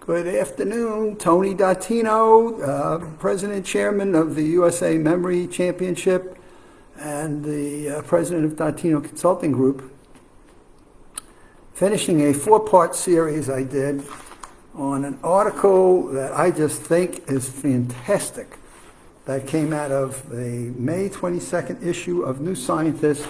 Good afternoon, Tony Dattino, President Chairman of the USA Memory Championship and the President of Dattino Consulting Group. Finishing a 4-part series I did on an article that I just think is fantastic that came out of the May 22nd issue of New Scientist,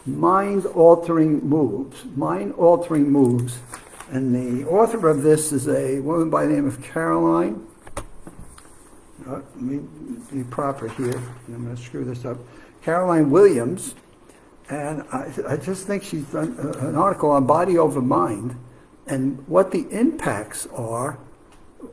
Mind-Altering Moves. Mind-Altering Moves. And the author of this is a woman by the name of Caroline. Let me be proper here. I'm going to screw this up. Caroline Williams. And I just think she's done an article on body over mind and what the impacts are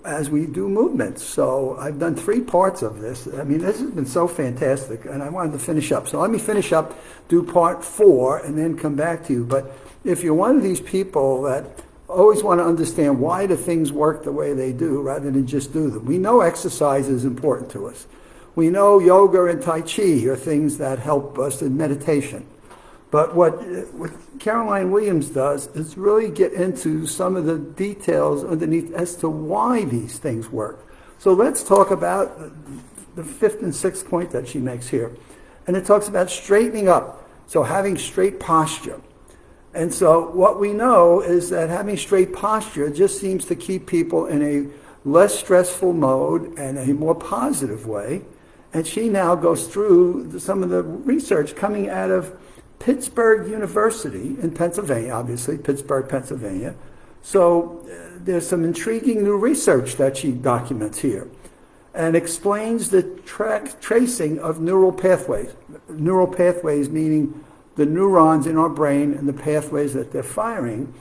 as we do movements. So I've done 3 parts of this. I mean, this has been so fantastic, and I wanted to finish up. So let me finish up, do part 4, and then come back to you. But if you're one of these people that always want to understand why do things work the way they do rather than just do them. We know exercise is important to us. We know yoga and Tai Chi are things that help us in meditation. But what Caroline Williams does is really get into some of the details underneath as to why these things work. So let's talk about the 5th and 6th point that she makes here. And it talks about straightening up, so having straight posture. And so what we know is that having straight posture just seems to keep people in a less stressful mode and a more positive way. And she now goes through some of the research coming out of Pittsburgh University in Pennsylvania, obviously, Pittsburgh, Pennsylvania. So there's some intriguing new research that she documents here and explains the tracing of neural pathways. Neural pathways meaning the neurons in our brain and the pathways that they're firing.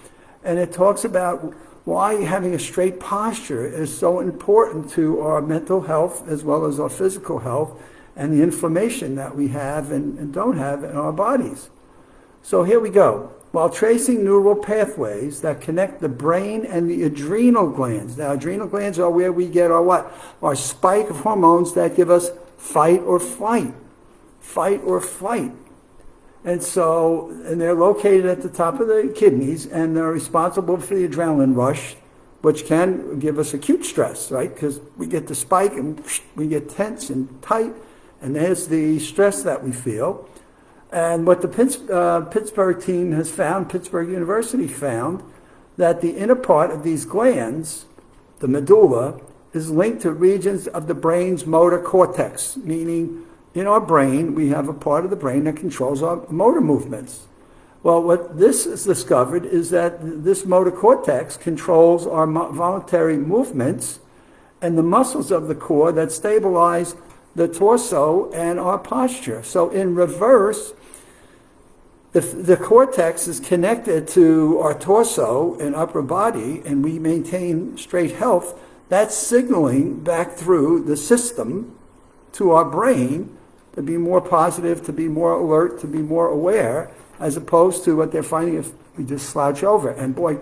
And it talks about why having a straight posture is so important to our mental health as well as our physical health and the inflammation that we have and don't have in our bodies. So here we go. While tracing neural pathways that connect the brain and the adrenal glands. Now, adrenal glands are where we get our what? Our spike of hormones that give us fight or flight. Fight or flight. And they're located at the top of the kidneys, and they're responsible for the adrenaline rush, which can give us acute stress, right? Because we get the spike and we get tense and tight, and there's the stress that we feel. And what the Pittsburgh team has found, Pittsburgh University found, that the inner part of these glands, the medulla, is linked to regions of the brain's motor cortex, meaning in our brain, we have a part of the brain that controls our motor movements. Well, what this has discovered is that this motor cortex controls our voluntary movements and the muscles of the core that stabilize the torso and our posture. So in reverse, the cortex is connected to our torso and upper body, and we maintain straight health. That's signaling back through the system to our brain to be more positive, to be more alert, to be more aware, as opposed to what they're finding if we just slouch over. And boy,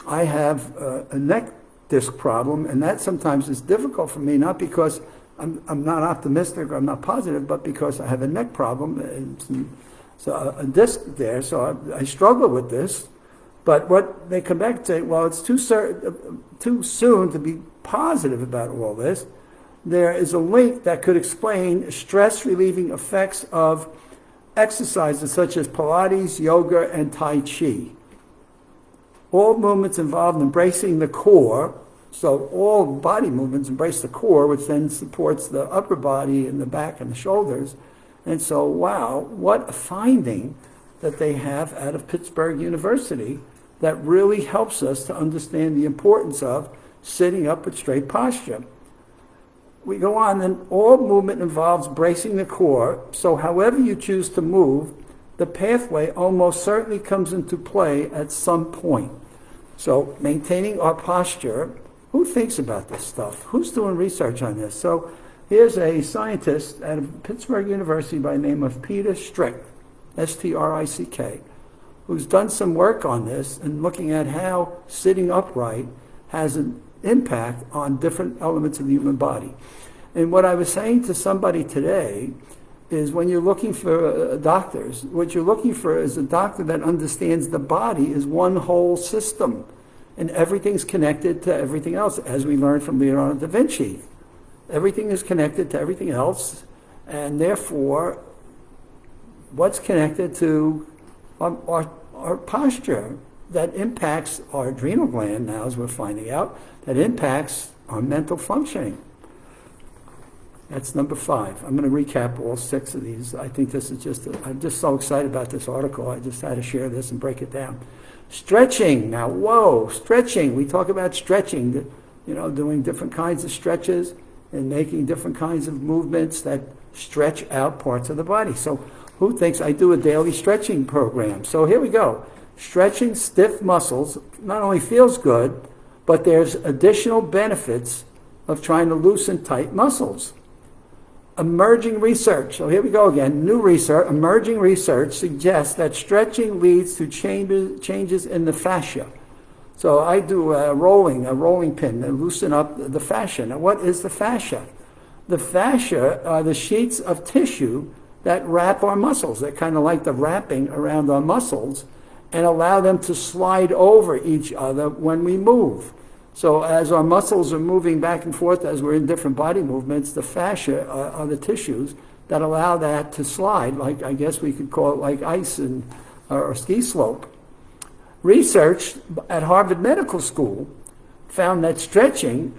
I have a neck disc problem, and that sometimes is difficult for me, not because I'm not optimistic or I'm not positive, but because I have a neck problem, and so a disc there, so I struggle with this. But what they come back and say, well, it's too soon to be positive about all this. There is a link that could explain stress-relieving effects of exercises such as Pilates, yoga, and Tai Chi. All movements involve embracing the core, so all body movements embrace the core, which then supports the upper body and the back and the shoulders. And so, wow, what a finding that they have out of Pittsburgh University that really helps us to understand the importance of sitting up with straight posture. We go on, and all movement involves bracing the core, so however you choose to move, the pathway almost certainly comes into play at some point. So maintaining our posture, who thinks about this stuff? Who's doing research on this? So here's a scientist at Pittsburgh University by the name of Peter Strick, S-T-R-I-C-K, who's done some work on this and looking at how sitting upright has an impact on different elements of the human body. And what I was saying to somebody today is when you're looking for doctors, what you're looking for is a doctor that understands the body is one whole system. And everything's connected to everything else, as we learned from Leonardo da Vinci. Everything is connected to everything else, and therefore, what's connected to our posture that impacts our adrenal gland now, as we're finding out, that impacts our mental functioning. That's number 5. I'm going to recap all 6 of these. I think this is I'm just so excited about this article. I just had to share this and break it down. Stretching. Now, whoa, stretching. We talk about stretching, doing different kinds of stretches and making different kinds of movements that stretch out parts of the body. So who thinks I do a daily stretching program? So here we go. Stretching stiff muscles not only feels good, but there's additional benefits of trying to loosen tight muscles. Emerging research, so here we go again, new research, emerging research suggests that stretching leads to changes in the fascia. So I do a rolling pin and loosen up the fascia. Now what is the fascia? The fascia are the sheets of tissue that wrap our muscles. They're kind of like the wrapping around our muscles and allow them to slide over each other when we move. So as our muscles are moving back and forth, as we're in different body movements, the fascia are the tissues that allow that to slide, like I guess we could call it like ice or ski slope. Research at Harvard Medical School found that stretching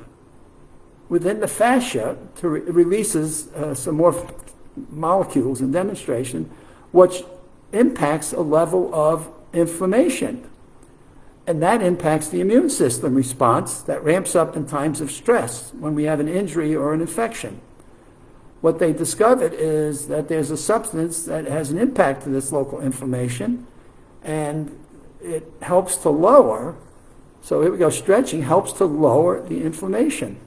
within the fascia releases some more molecules in demonstration, which impacts a level of inflammation. And that impacts the immune system response that ramps up in times of stress when we have an injury or an infection. What they discovered is that there's a substance that has an impact to this local inflammation, and it helps to lower, so here we go, stretching helps to lower the inflammation.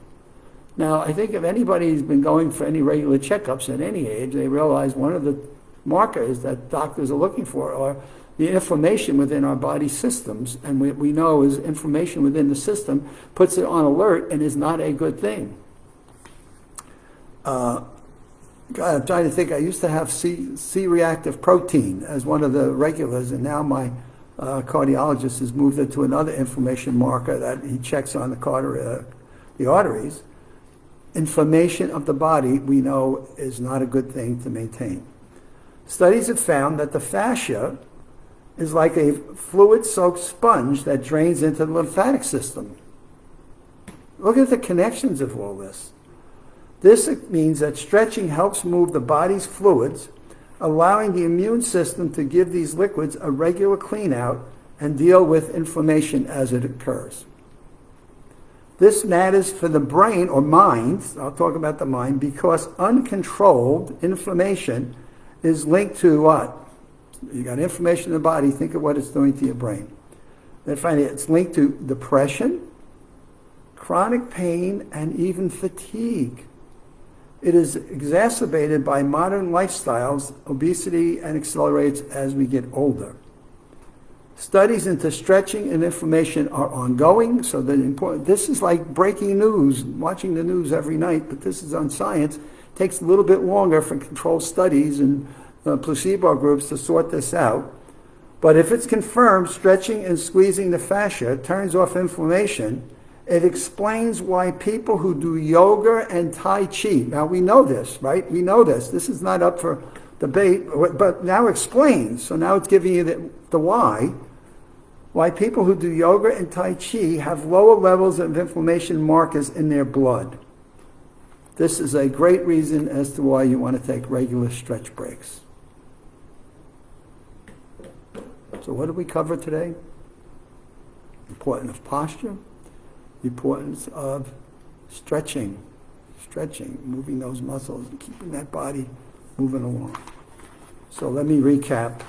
Now, I think if anybody's been going for any regular checkups at any age, they realize one of the markers that doctors are looking for are the inflammation within our body systems, and we know is inflammation within the system puts it on alert and is not a good thing. God, I'm trying to think. I used to have C-reactive protein as one of the regulars, and now my cardiologist has moved it to another inflammation marker that he checks on the arteries. Inflammation of the body, we know, is not a good thing to maintain. Studies have found that the fascia is like a fluid-soaked sponge that drains into the lymphatic system. Look at the connections of all this. This means that stretching helps move the body's fluids, allowing the immune system to give these liquids a regular clean-out and deal with inflammation as it occurs. This matters for the brain or mind, I'll talk about the mind, because uncontrolled inflammation is linked to what? You got inflammation in the body, think of what it's doing to your brain. Then finally, it's linked to depression, chronic pain, and even fatigue. It is exacerbated by modern lifestyles, obesity, and accelerates as we get older. Studies into stretching and inflammation are ongoing, so this is like breaking news, watching the news every night, but this is on science. It takes a little bit longer for controlled studies and placebo groups to sort this out. But if it's confirmed, stretching and squeezing the fascia turns off inflammation. It explains why people who do yoga and Tai Chi, now we know this, right? We know this. This is not up for debate, but now explains. So now it's giving you the why people who do yoga and Tai Chi have lower levels of inflammation markers in their blood. This is a great reason as to why you want to take regular stretch breaks. So what did we cover today? Importance of posture, the importance of stretching, moving those muscles and keeping that body moving along. So let me recap.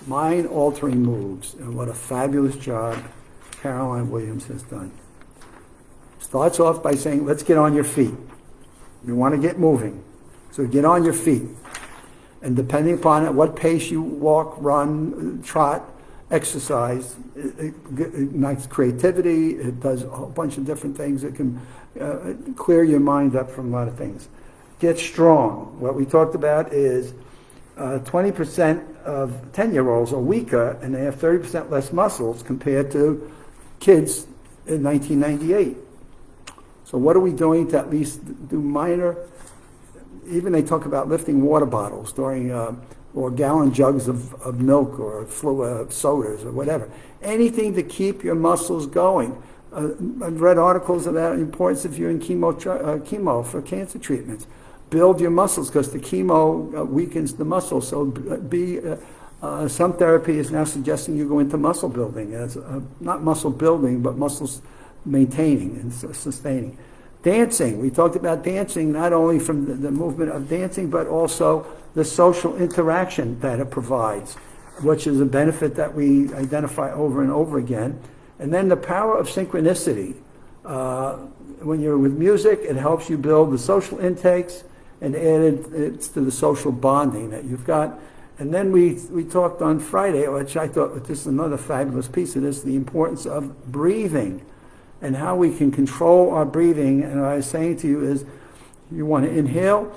Mind-altering moves, and what a fabulous job Caroline Williams has done. Starts off by saying, let's get on your feet. You want to get moving, so get on your feet. And depending upon at what pace you walk, run, trot, exercise, it ignites creativity, it does a whole bunch of different things. It can clear your mind up from a lot of things. Get strong. What we talked about is 20% of 10-year-olds are weaker and they have 30% less muscles compared to kids in 1998. So what are we doing to at least do minor, even they talk about lifting water bottles during, or gallon jugs of milk or sodas or whatever. Anything to keep your muscles going. I've read articles about the importance if you're in chemo for cancer treatments. Build your muscles because the chemo weakens the muscles. So some therapy is now suggesting you go into muscle building, as not muscle building, but muscles maintaining and sustaining. Dancing, we talked about dancing not only from the movement of dancing, but also the social interaction that it provides, which is a benefit that we identify over and over again. And then the power of synchronicity. When you're with music, it helps you build the social intakes and added it's to the social bonding that you've got. And then we talked on Friday, which I thought this is another fabulous piece of this, the importance of breathing and how we can control our breathing. And what I was saying to you is you want to inhale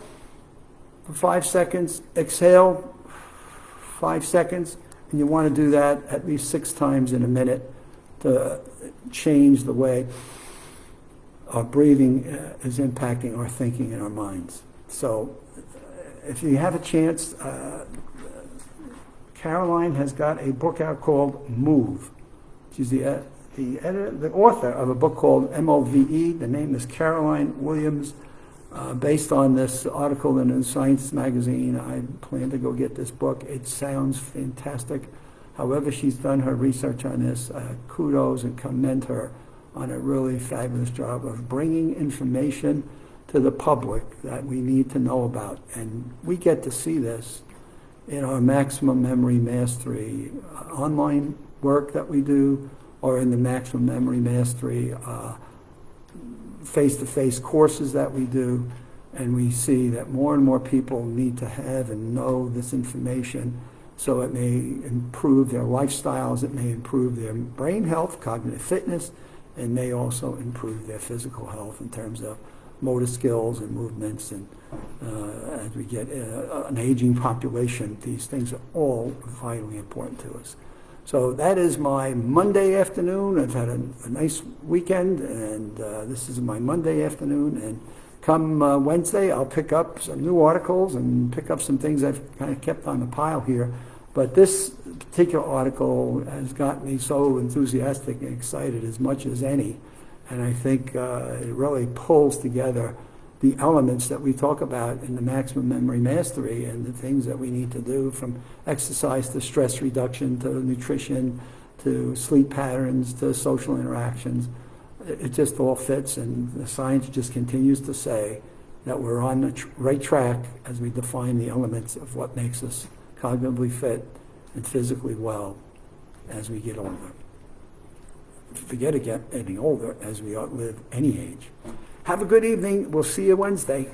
for 5 seconds, exhale 5 seconds, and you want to do that at least 6 times in a minute to change the way our breathing is impacting our thinking and our minds. So if you have a chance, Caroline has got a book out called Move. She's the author of a book called MOVE. The name is Caroline Williams. Based on this article in Science magazine, I plan to go get this book. It sounds fantastic. However she's done her research on this, kudos and commend her on a really fabulous job of bringing information to the public that we need to know about. And we get to see this in our Maximum Memory Mastery online work that we do, or in the Maximum Memory Mastery face-to-face courses that we do. And we see that more and more people need to have and know this information, so it may improve their lifestyles, it may improve their brain health, cognitive fitness, and may also improve their physical health in terms of motor skills and movements. And as we get an aging population, these things are all vitally important to us. So that is my Monday afternoon. I've had a nice weekend, and this is my Monday afternoon. And come Wednesday, I'll pick up some new articles and pick up some things I've kind of kept on the pile here. But this particular article has got me so enthusiastic and excited as much as any. And I think it really pulls together the elements that we talk about in the Maximum Memory Mastery and the things that we need to do, from exercise to stress reduction to nutrition to sleep patterns to social interactions. It just all fits, and the science just continues to say that we're on the right track as we define the elements of what makes us cognitively fit and physically well as we get older. Forget getting older, as we outlive any age. Have a good evening. We'll see you Wednesday.